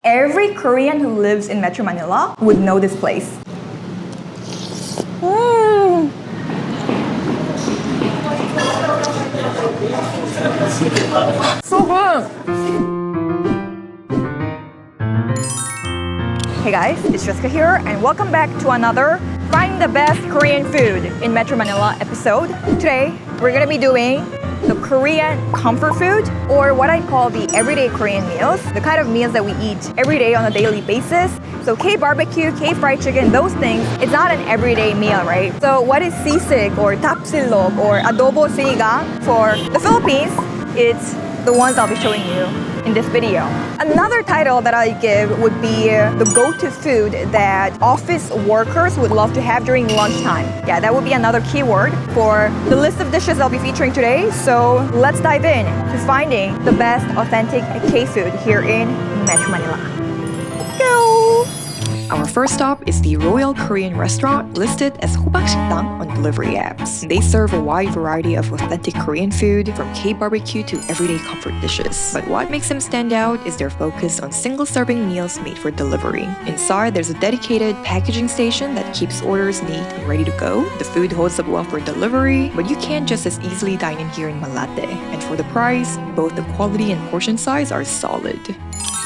Every Korean who lives in Metro Manila would know this place. So good! Hey guys, it's Jessica here and welcome back to another Find the Best Korean Food in Metro Manila episode. Today, we're gonna be doing the Korean comfort food, or what I call the everyday Korean meals, the kind of meals that we eat every day on a daily basis. So K-barbecue, K-fried chicken, those things, it's not an everyday meal, right? So what is sisig or tapsilog or adobo sinigang for the Philippines? It's the ones I'll be showing you in this video. Another title that I give would be the go-to food that office workers would love to have during lunchtime. Yeah, that would be another keyword for the list of dishes I'll be featuring today. So let's dive in to finding the best authentic K-food here in Metro Manila. Let's go! Our first stop is the Royal Korean restaurant listed as 호박식당 on delivery apps. They serve a wide variety of authentic Korean food, from K-barbecue to everyday comfort dishes. But what makes them stand out is their focus on single-serving meals made for delivery. Inside, there's a dedicated packaging station that keeps orders neat and ready to go. The food holds up well for delivery, but you can just as easily dine in here in Malate. And for the price, both the quality and portion size are solid.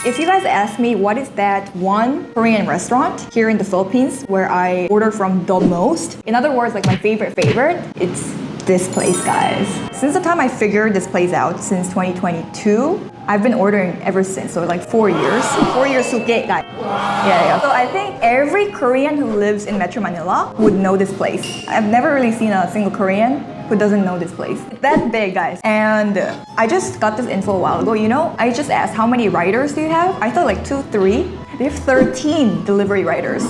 If you guys ask me what is that one Korean restaurant here in the Philippines where I order from the most, in other words, like my favorite, it's this place, guys. Since the time I figured this place out, since 2022, I've been ordering ever since, so like 4 years. 4 years suke, guys. Yeah. So I think every Korean who lives in Metro Manila would know this place. I've never really seen a single Korean who doesn't know this place. It's that big, guys. And I just got this info a while ago. You know, I just asked how many riders do you have? I thought like 2, 3. They have 13 delivery riders.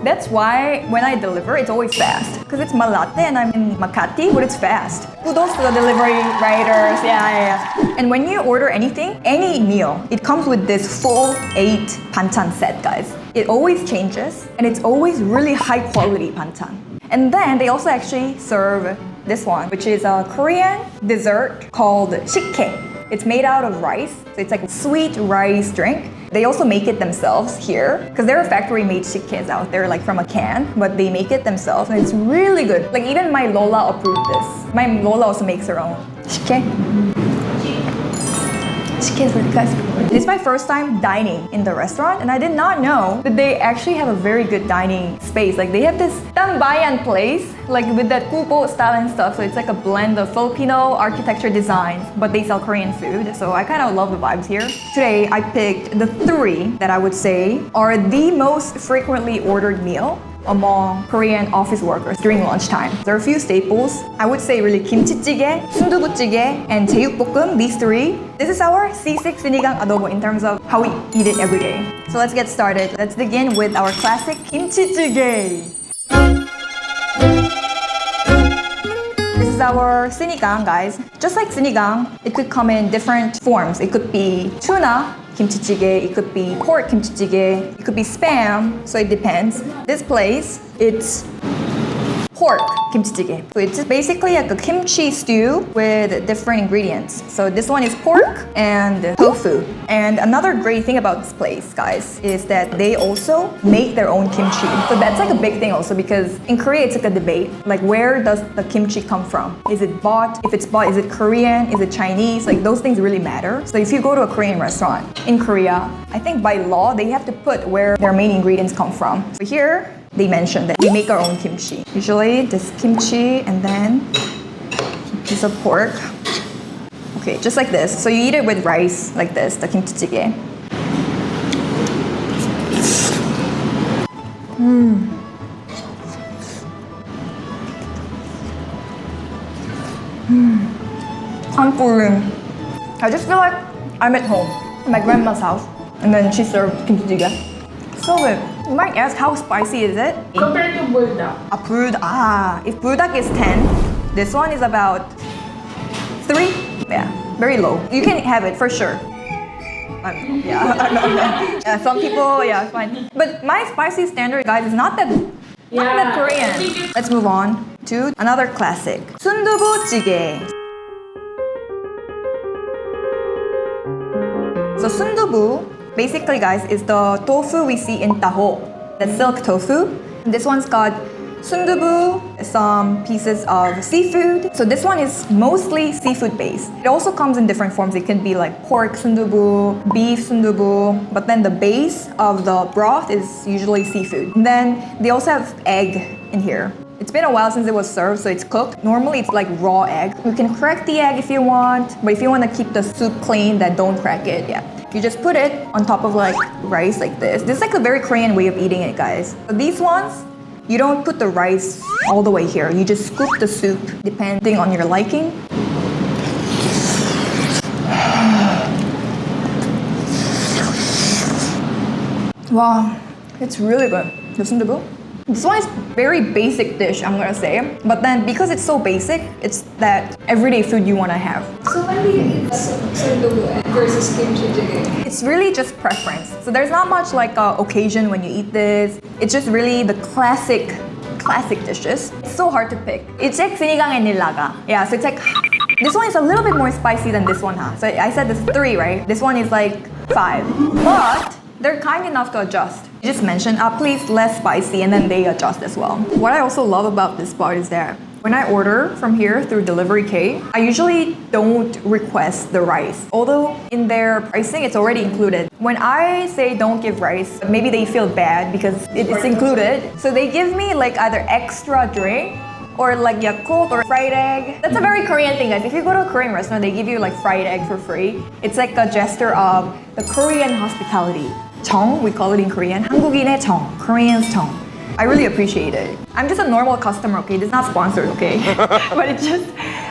That's why when I deliver, it's always fast. Because it's Malate and I'm in Makati, but it's fast. Kudos to the delivery riders. Yeah. And when you order anything, any meal, it comes with this full 8 banchan set, guys. It always changes, and it's always really high quality banchan. And then they also actually serve this one, which is a Korean dessert called 식혜. It's made out of rice, so it's like a sweet rice drink. They also make it themselves here, because there are factory-made 식혜s out there, like from a can, but they make it themselves, and it's really good. Like even my Lola approved this. My Lola also makes her own 식혜. This is my first time dining in the restaurant, and I did not know that they actually have a very good dining space. Like they have this tambayan place, like with that kubo style and stuff. So it's like a blend of Filipino architecture designs, but they sell Korean food. So I kind of love the vibes here. Today I picked the 3 that I would say are the most frequently ordered meal among Korean office workers during lunchtime. There are a few staples. I would say really kimchi-jjigae, sundubu-jjigae, and 제육볶음, these 3. This is our sisig sinigang adobo in terms of how we eat it every day. So let's get started. Let's begin with our classic kimchi-jjigae. This is our sinigang, guys. Just like sinigang, it could come in different forms. It could be tuna kimchi-jjigae, it could be pork kimchi-jjigae, it could be spam, so it depends. This place, it's pork kimchi-jjigae. So it's just basically like a kimchi stew with different ingredients. So this one is pork and tofu. And another great thing about this place, guys, is that they also make their own kimchi. So that's like a big thing also, because in Korea it's like a debate. Like, where does the kimchi come from? Is it bought? If it's bought, is it Korean? Is it Chinese? Like, those things really matter. So if you go to a Korean restaurant in Korea, I think by law they have to put where their main ingredients come from. So here, they mentioned that we make our own kimchi. Usually this kimchi and then a piece of pork. Okay, just like this. So you eat it with rice like this, the kimchi jjigae. I'm full. I just feel like I'm at home, at my grandma's house, and then she served kimchi jjigae. So good. You might ask, how spicy is it? Compared to buldak. If buldak is 10, this one is about 3. Yeah, very low. You can have it for sure. Yeah, some people, yeah, it's fine. But my spicy standard, guys, is not that Korean. Let's move on to another classic. Sundubu jjigae. So sundubu Basically, guys, it's the tofu we see in taho, the silk tofu. This one's got sundubu, some pieces of seafood. So this one is mostly seafood based. It also comes in different forms. It can be like pork sundubu, beef sundubu, but then the base of the broth is usually seafood. And then they also have egg in here. It's been a while since it was served, so it's cooked. Normally it's like raw egg. You can crack the egg if you want, but if you want to keep the soup clean, then don't crack it, yeah. You just put it on top of like rice like this. This is like a very Korean way of eating it, guys. So these ones, you don't put the rice all the way here. You just scoop the soup depending on your liking. Wow, it's really good. The sundubu. This one is very basic dish, I'm gonna say. But then because it's so basic, it's that everyday food you wanna have. So when do you eat sundubu versus kimchi jjigae? It's really just preference. So there's not much like a occasion when you eat this. It's just really the classic dishes. It's so hard to pick. It's like sinigang and nilaga. Yeah, so it's like, this one is a little bit more spicy than this one, huh? So I said this 3, right? This one is like 5. But they're kind enough to adjust. You just mention, please less spicy, and then they adjust as well. What I also love about this part is that when I order from here through Delivery K, I usually don't request the rice. Although in their pricing, it's already included. When I say don't give rice, maybe they feel bad because it's included. So they give me like either extra drink or like Yakult or fried egg. That's a very Korean thing, guys. If you go to a Korean restaurant, they give you like fried egg for free. It's like a gesture of the Korean hospitality. 정, we call it in Korean. 한국인의 정, Korean's 정. I really appreciate it. I'm just a normal customer, okay? This is not sponsored, okay? But it's just,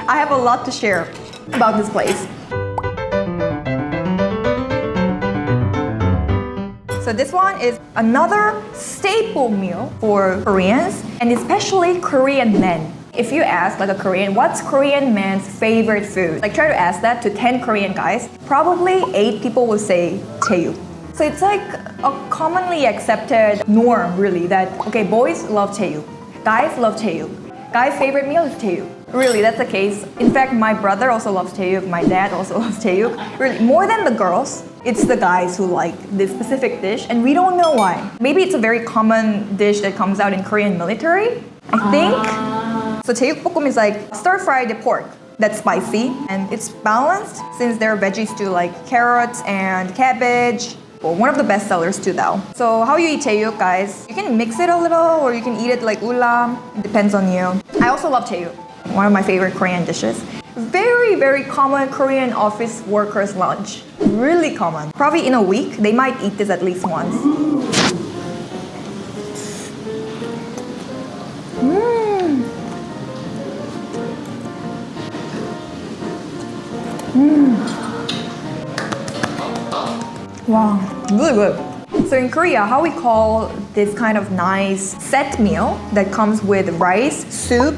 I have a lot to share about this place. So this one is another staple meal for Koreans, and especially Korean men. If you ask like a Korean, what's Korean man's favorite food? Like try to ask that to 10 Korean guys, probably 8 people will say 제육. So it's like a commonly accepted norm really that, okay, boys love 제육, guys love 제육. Guys' favorite meal is 제육. Really, that's the case. In fact, my brother also loves 제육, my dad also loves 제육. Really, more than the girls, it's the guys who like this specific dish, and we don't know why. Maybe it's a very common dish that comes out in Korean military, I think. So 제육볶음 is like stir-fried pork that's spicy, and it's balanced since there are veggies too, like carrots and cabbage. Well, one of the best sellers too though. So how you eat 제육, guys? You can mix it a little or you can eat it like ulam. It depends on you. I also love 제육. One of my favorite Korean dishes. Very, very common Korean office workers' lunch. Really common. Probably in a week, they might eat this at least once. Wow, really good. So in Korea, how we call this kind of nice set meal that comes with rice, soup,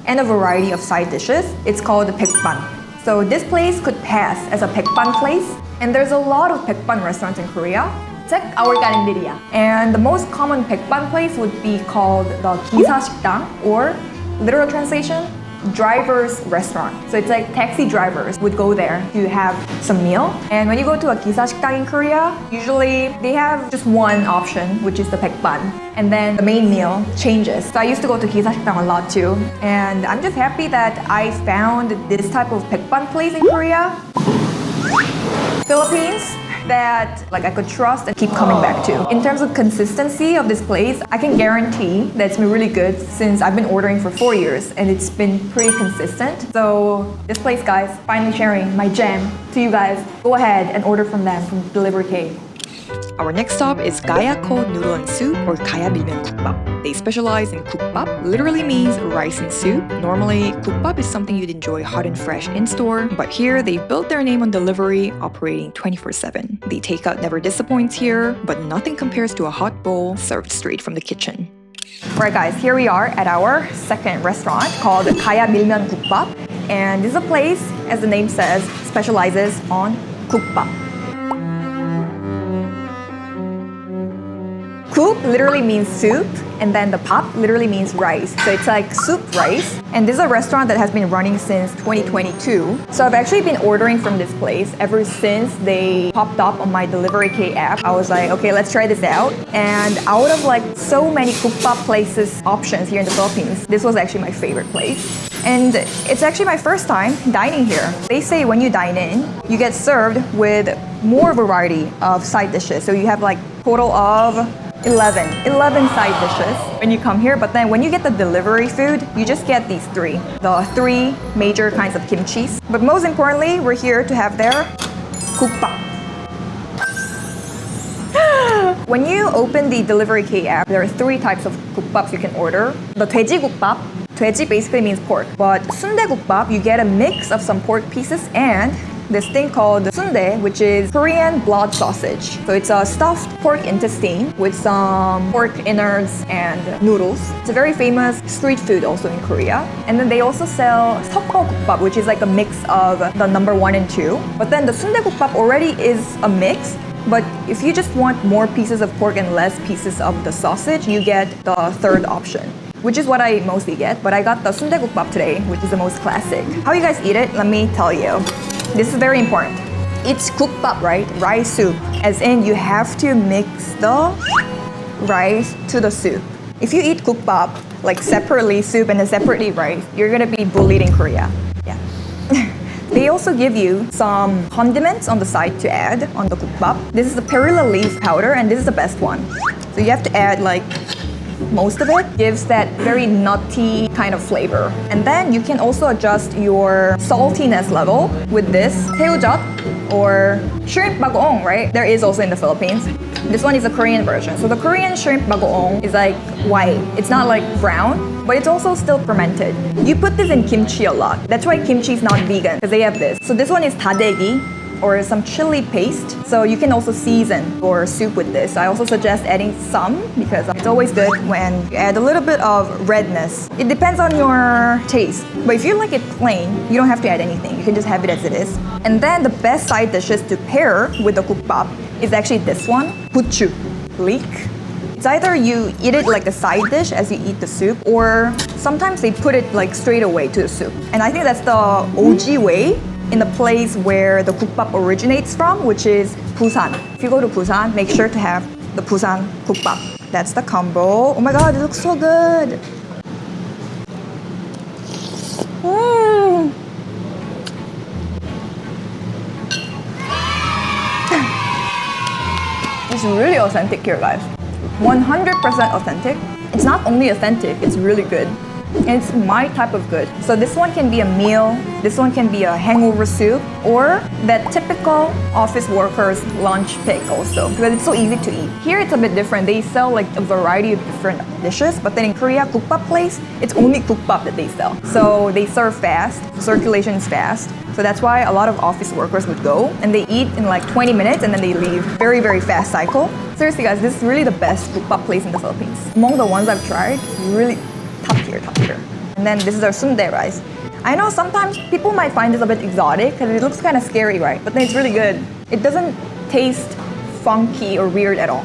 and a variety of side dishes, it's called 백반. So this place could pass as a 백반 place, and there's a lot of 백반 restaurants in Korea. It's like our 가림비리야. And the most common 백반 place would be called the 기사식당, or literal translation, driver's restaurant. So it's like taxi drivers would go there to have some meal. And when you go to a 기사식당 in Korea, usually they have just one option, which is the 백반. And then the main meal changes. So I used to go to 기사식당 a lot too. And I'm just happy that I found this type of 백반 place in Korea. Philippines, that like I could trust and keep coming back to. In terms of consistency of this place, I can guarantee that it's been really good since I've been ordering for 4 years and it's been pretty consistent. So this place, guys, finally sharing my gem to you guys. Go ahead and order from them from Delivery K. Our next stop is Gaya cold noodle and soup, or 가야밀면국밥. They specialize in Gukbap, literally means rice and soup. Normally, Gukbap is something you'd enjoy hot and fresh in-store, but here they've built their name on delivery, operating 24/7. The takeout never disappoints here, but nothing compares to a hot bowl served straight from the kitchen. Alright guys, here we are at our second restaurant called 가야밀면국밥. And this is a place, as the name says, specializes on 국밥. Guk literally means soup, and then the pap literally means rice. So it's like soup rice. And this is a restaurant that has been running since 2022. So I've actually been ordering from this place ever since they popped up on my Delivery K app. I was like, okay, let's try this out. And out of like so many Gukbap places options here in the Philippines, this was actually my favorite place. And it's actually my first time dining here. They say when you dine in, you get served with more variety of side dishes. So you have like total of 11 side dishes when you come here, but then when you get the delivery food, you just get these the three major kinds of kimchis. But most importantly, we're here to have their Gukbap. When you open the Delivery K app, there are three types of Gukbaps you can order. The Doeji Gukbap. Doeji basically means pork, but Sundae Gukbap, you get a mix of some pork pieces and this thing called Sundae, which is Korean blood sausage. So it's a stuffed pork intestine with some pork innards and noodles. It's a very famous street food also in Korea. And then they also sell Seokko Gukbap, which is like a mix of the number 1 and 2. But then the Sundae Gukbap already is a mix. But if you just want more pieces of pork and less pieces of the sausage, you get the third option, which is what I mostly get. But I got the Sundae Gukbap today, which is the most classic. How you guys eat it? Let me tell you. This is very important. It's Gukbap, right? Rice soup. As in, you have to mix the rice to the soup. If you eat Gukbap, like separately soup and then separately rice, you're gonna be bullied in Korea. Yeah. They also give you some condiments on the side to add on the Gukbap. This is the perilla leaf powder, and this is the best one. So you have to add like most of it. Gives that very nutty kind of flavor. And then you can also adjust your saltiness level with this 새우젓 or shrimp bagoong, right? There is also in the Philippines. This one is a Korean version. So the Korean shrimp bagoong is like white. It's not like brown, but it's also still fermented. You put this in kimchi a lot. That's why kimchi is not vegan, because they have this. So this one is 다대기, or some chili paste. So you can also season your soup with this. I also suggest adding some because it's always good when you add a little bit of redness. It depends on your taste. But if you like it plain, you don't have to add anything. You can just have it as it is. And then the best side dishes to pair with the Gukbap is actually this one, buchu, leek. It's either you eat it like a side dish as you eat the soup, or sometimes they put it like straight away to the soup. And I think that's the OG way in the place where the Gukbap originates from, which is Busan. If you go to Busan, make sure to have the Busan Gukbap. That's the combo. Oh my god, it looks so good. It's really authentic here, guys. 100% authentic. It's not only authentic, it's really good. And it's my type of good. So this one can be a meal, this one can be a hangover soup, or that typical office worker's lunch pick also, because it's so easy to eat. Here it's a bit different. They sell like a variety of different dishes, but then in Korea, Gukbap place, it's only Gukbap that they sell. So they serve fast, circulation is fast. So that's why a lot of office workers would go and they eat in like 20 minutes and then they leave. Very, very fast cycle. Seriously guys, this is really the best Gukbap place in the Philippines. Among the ones I've tried, really top tier, top tier. And then this is our Sundae rice. I know sometimes people might find this a bit exotic because it looks kind of scary, right? But then it's really good. It doesn't taste funky or weird at all.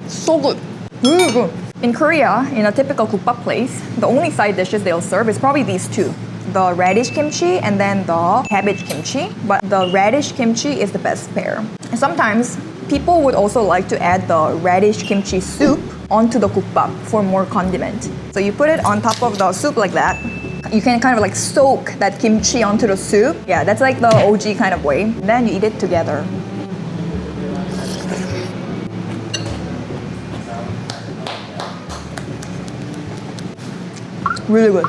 So good. Really good. In Korea, in a typical Gukbap place, the only side dishes they'll serve is probably these two. The radish kimchi and then the cabbage kimchi. But the radish kimchi is the best pair. And sometimes people would also like to add the radish kimchi soup onto the Gukbap for more condiment. So you put it on top of the soup like that. You can kind of like soak that kimchi onto the soup. Yeah, that's like the OG kind of way. And then you eat it together. Really good.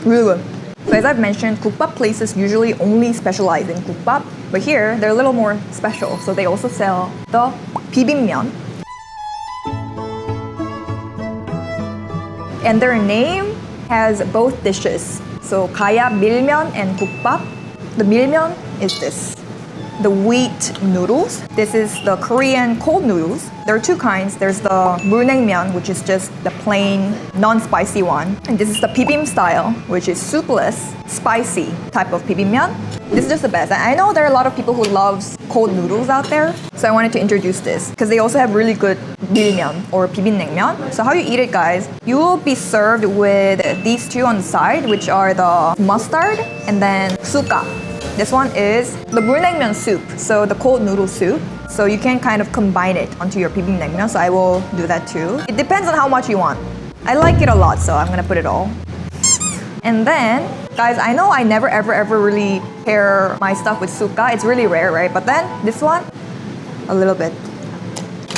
Really good. So as I've mentioned, Gukbap places usually only specialize in Gukbap, but here they're a little more special. So they also sell the bibimbap. And their name has both dishes. So 가야밀면 and Gukbap. The 밀면 is this. the wheat noodles. This is the Korean cold noodles. There are two kinds. There's the 물냉면, which is just the plain, non-spicy one. And this is the bibimbap style, which is soupless, spicy type of bibimbap. This is just the best. I know there are a lot of people who love cold noodles out there, so I wanted to introduce this because they also have really good bibimbap or bibinnengmyeon. So how you eat it, guys, you will be served with these two on the side, which are the mustard and then suka. This one is the 물냉면 soup, so the cold noodle soup. So you can kind of combine it onto your bibinnengmyeon, so I will do that too. It depends on how much you want. I like it a lot, so I'm gonna put it all. And then, guys, I know I never ever really pair my stuff with suka. It's really rare, right? But then this one, a little bit.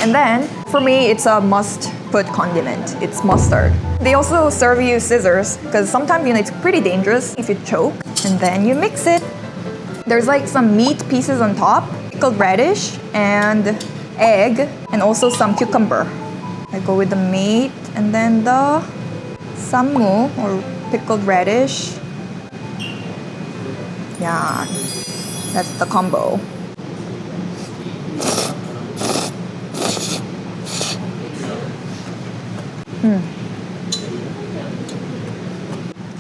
And then, for me, it's a must-put condiment. It's mustard. They also serve you scissors because sometimes, it's pretty dangerous if you choke. And then you mix it. There's like some meat pieces on top, pickled radish and egg, and also some cucumber. I go with the meat and then the sammu or pickled radish. Yeah, that's the combo.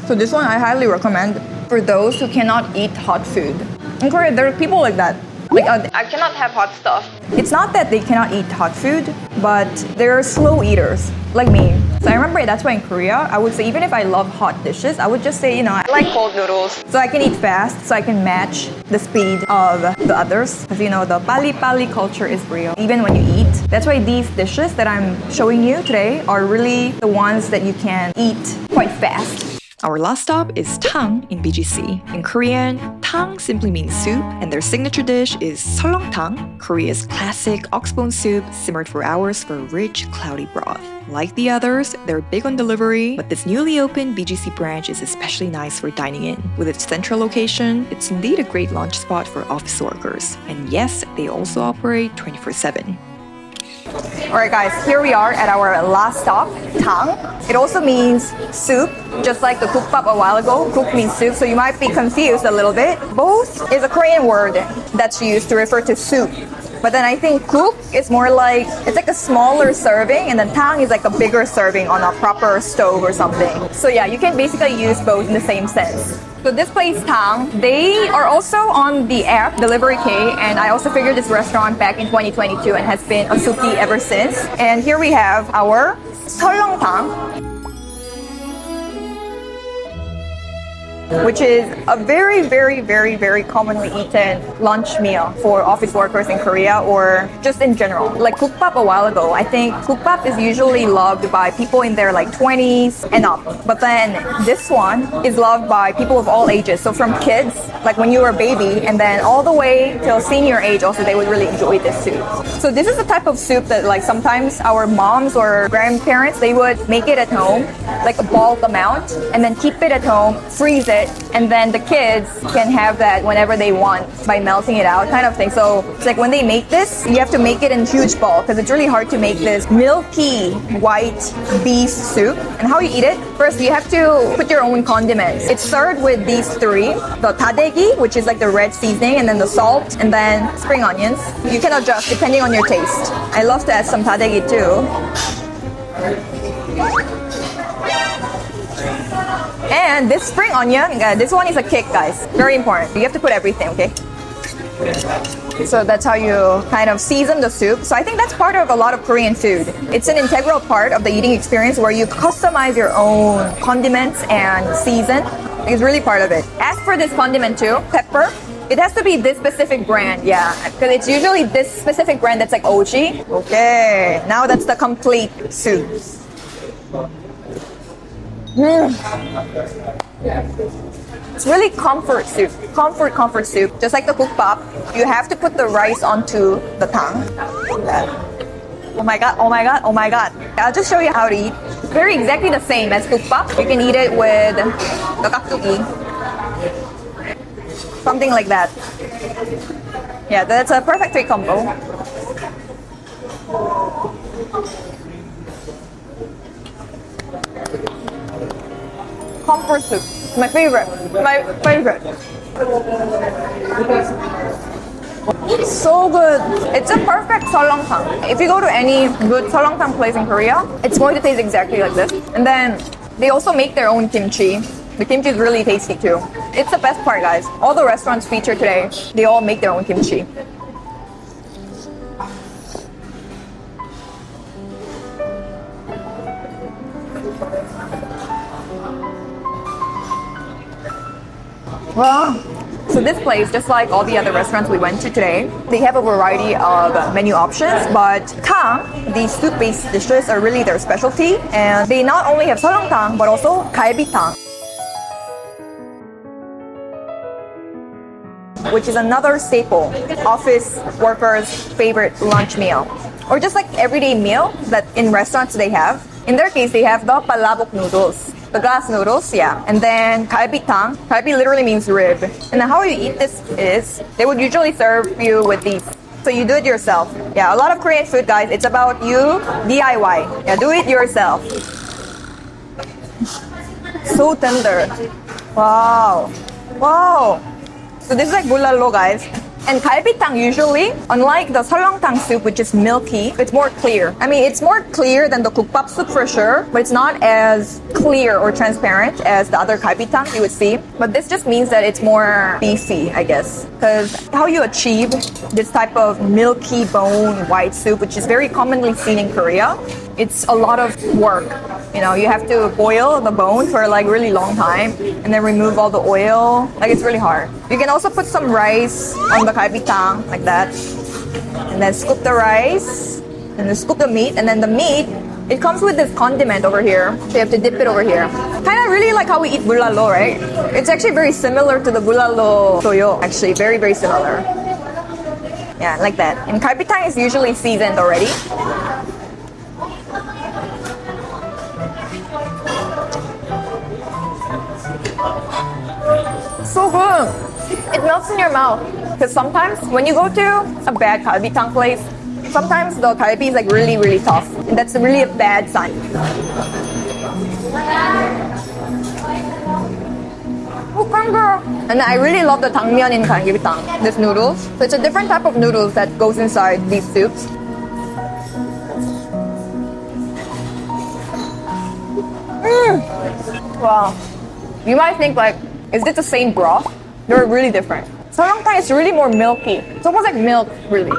So this one I highly recommend for those who cannot eat hot food. In Korea, there are people like that. Like, I cannot have hot stuff. It's not that they cannot eat hot food, but they're slow eaters, like me. So I remember that's why in Korea, I would say even if I love hot dishes, I would just say, I like cold noodles. So I can eat fast, so I can match the speed of the others. Because, the pali-pali culture is real, even when you eat. That's why these dishes that I'm showing you today are really the ones that you can eat quite fast. Our last stop is Tang in BGC. In Korean, Tang simply means soup, and their signature dish is Seolleongtang, Korea's classic oxbone soup simmered for hours for a rich, cloudy broth. Like the others, they're big on delivery, but this newly opened BGC branch is especially nice for dining in. With its central location, it's indeed a great lunch spot for office workers. And yes, they also operate 24/7. Alright guys, here we are at our last stop, Tang. It also means soup, just like the Gukbap a while ago. Guk means soup, so you might be confused a little bit. Both is a Korean word that's used to refer to soup. But then I think Guk is more like, it's like a smaller serving, and then Tang is like a bigger serving on a proper stove or something. So yeah, you can basically use both in the same sense. So this place, Tang, they are also on the app, Delivery K, and I also figured this restaurant back in 2022 and has been a suki ever since. And here we have our Seolleongtang, which is a very commonly eaten lunch meal for office workers in Korea or just in general. Like Gukbap a while ago, I think Gukbap is usually loved by people in their 20s and up. But then this one is loved by people of all ages. So from kids, like when you were a baby, and then all the way till senior age also, they would really enjoy this soup. So this is the type of soup that sometimes our moms or grandparents, they would make it at home, like a bulk amount, and then keep it at home, freeze it, and then the kids can have that whenever they want by melting it out kind of thing. So it's like when they make this, you have to make it in huge bulk because it's really hard to make this milky white beef soup. And how you eat it, first you have to put your own condiments. It's served with these three, the tadegi, which is like the red seasoning, and then the salt, and then spring onions. You can adjust depending on your taste. I love to add some tadegi too. And this spring onion, this one is a kick, guys. Very important. You have to put everything, okay? So that's how you kind of season the soup. So I think that's part of a lot of Korean food. It's an integral part of the eating experience where you customize your own condiments and season. It's really part of it. As for this condiment too, pepper, it has to be this specific brand, yeah. Because it's usually this specific brand that's like Doeji. Okay, now that's the complete soup. It's really comfort soup. Comfort soup. Just like the Gukbap, you have to put the rice onto the tang. Oh my god. I'll just show you how to eat. It's very exactly the same as Gukbap. You can eat it with the kaktugi. Something like that. Yeah, that's a perfect three combo. Comfort soup. My favorite. So good. It's a perfect Seolleongtang. If you go to any good Seolleongtang place in Korea, it's going to taste exactly like this. And then they also make their own kimchi. The kimchi is really tasty too. It's the best part, guys. All the restaurants featured today, they all make their own kimchi. Wow. So this place, just like all the other restaurants we went to today, they have a variety of menu options, but Tang, these soup-based dishes are really their specialty, and they not only have Seolleongtang, but also Galbitang, which is another staple, office workers' favorite lunch meal, or just like everyday meal that in restaurants they have. In their case, they have the palabok noodles. The glass noodles, yeah. And then galbitang. Galbi literally means rib. And then how you eat this is, they would usually serve you with these. So you do it yourself. Yeah, a lot of Korean food, guys, it's about you, DIY. Yeah, do it yourself. So tender. Wow. Wow. So this is like bulalo, guys. And galbitang usually, unlike the Seolleongtang soup, which is milky, it's more clear. I mean, it's more clear than the Gukbap soup for sure, but it's not as clear or transparent as the other galbitang you would see. But this just means that it's more beefy, I guess. Because how you achieve this type of milky bone white soup, which is very commonly seen in Korea, it's a lot of work. You know, you have to boil the bone for like really long time and then remove all the oil. Like, it's really hard. You can also put some rice on the galbitang like that, and then scoop the rice, and then scoop the meat, and then the meat, it comes with this condiment over here, so you have to dip it over here. Kind of really like how we eat bulalo, right? It's actually very similar to the bulalo toyo, actually, very, very similar. Yeah, like that. And galbitang is usually seasoned already. So good. It melts in your mouth. Because sometimes when you go to a bad galbitang place, sometimes the galbi is like really, really tough. And that's really a bad sign. Oh, kango! And I really love the tangmyeon in galbitang, this noodles. So it's a different type of noodles that goes inside these soups. Wow. You might think like, is this the same broth? They're really different. Seolleongtang is really more milky. It's almost like milk, really.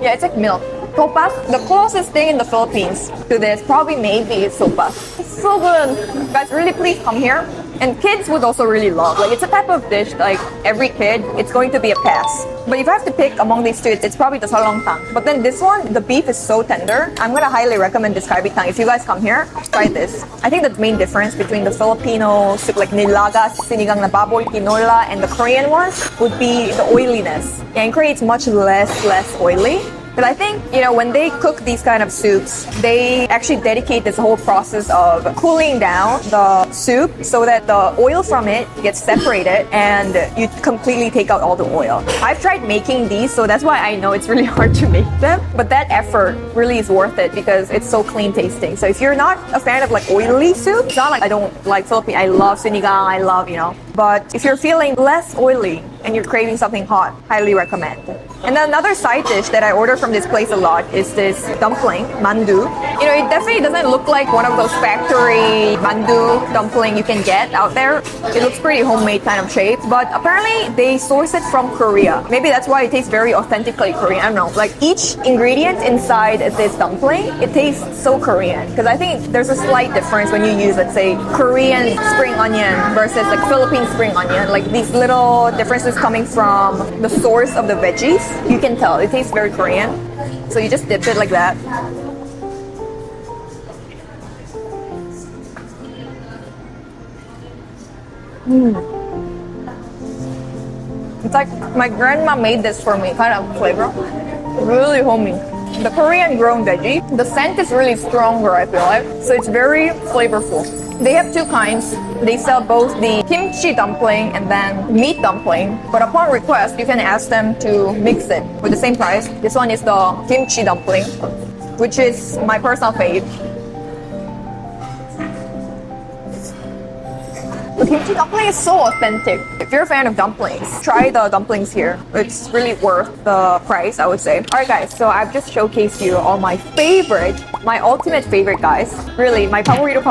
Yeah, it's like milk. Sopas, the closest thing in the Philippines to this probably maybe is sopas. It's so good. Guys, really please come here. And kids would also really love. Like, it's a type of dish, like every kid, it's going to be a pass. But if I have to pick among these two, it's probably the Seolleongtang. But then this one, the beef is so tender. I'm gonna highly recommend this galbitang. If you guys come here, try this. I think the main difference between the Filipino soup like nilaga, sinigang na baboy, tinola, and the Korean ones would be the oiliness. Yeah, in Korea, it's much less oily. But I think, you know, when they cook these kind of soups, they actually dedicate this whole process of cooling down the soup so that the oil from it gets separated and you completely take out all the oil. I've tried making these, so that's why I know it's really hard to make them. But that effort really is worth it because it's so clean tasting. So if you're not a fan of like oily soup, it's not like I don't like Philippine. I love sinigang, I love, you know. But if you're feeling less oily and you're craving something hot, highly recommend. And then another side dish that I order from this place a lot is this dumpling, mandu. You know, it definitely doesn't look like one of those factory mandu dumpling you can get out there. It looks pretty homemade kind of shape, but apparently they source it from Korea. Maybe that's why it tastes very authentically Korean. I don't know. Like each ingredient inside this dumpling, it tastes so Korean. Because I think there's a slight difference when you use, let's say, Korean spring onion versus like Philippine spring onion. Like these little differences coming from the source of the veggies. You can tell it tastes very Korean. So you just dip it like that. It's like my grandma made this for me, kind of flavor. Really homey. The Korean grown veggie, the scent is really stronger, I feel like. So it's very flavorful. They have two kinds. They sell both the kimchi dumpling and then meat dumpling. But upon request, you can ask them to mix it with the same price. This one is the kimchi dumpling, which is my personal fave. The kimchi dumpling is so authentic. If you're a fan of dumplings, try the dumplings here. It's really worth the price, I would say. Alright guys, so I've just showcased you all my ultimate favorite guys. Really, my paborito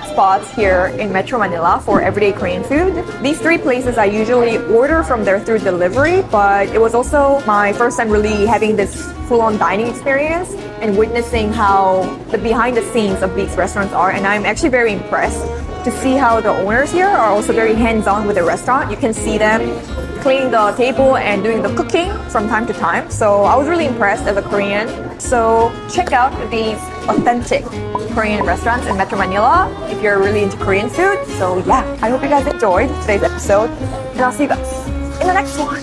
spots here in Metro Manila for everyday Korean food. These 3 places I usually order from there through delivery, but it was also my first time really having this full-on dining experience and witnessing how the behind the scenes of these restaurants are, and I'm actually very impressed to see how the owners here are also very hands-on with the restaurant. You can see them cleaning the table and doing the cooking from time to time. So I was really impressed as a Korean. So check out these authentic Korean restaurants in Metro Manila if you're really into Korean food. So yeah, I hope you guys enjoyed today's episode, and I'll see you guys in the next one.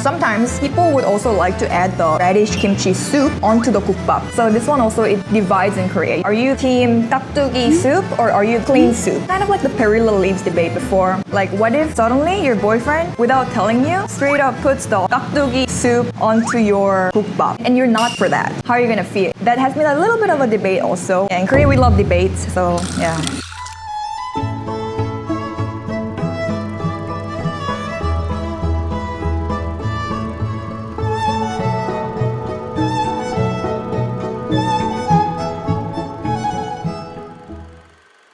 Sometimes people would also like to add the radish kimchi soup onto the Gukbap. So this one also, it divides in Korea. Are you team 깍두기 soup or are you clean soup? Kind of like the perilla leaves debate before. Like what if suddenly your boyfriend, without telling you, straight up puts the 깍두기 soup onto your Gukbap and you're not for that? How are you gonna feel? That has been a little bit of a debate also. Yeah, in Korea we love debates, so yeah.